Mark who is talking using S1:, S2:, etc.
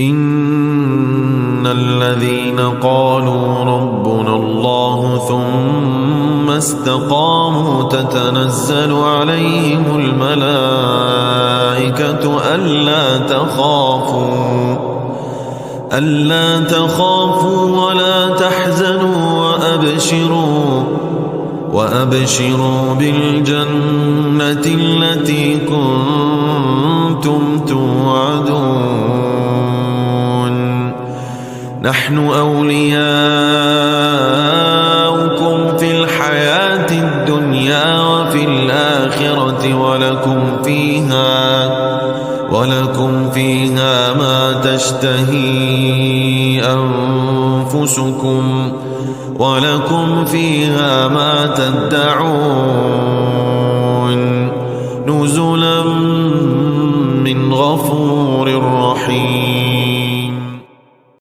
S1: إن الذين قالوا ربنا الله ثم استقاموا تتنزل عليهم الملائكة ألا تخافوا ولا تحزنوا وأبشروا بالجنة التي كنتم توعدون نحن أولياؤكم في الحياة الدنيا وفي الآخرة ولكم فيها ما تشتهي أنفسكم ولكم فيها ما تدعون نزلا من غفور رحيم.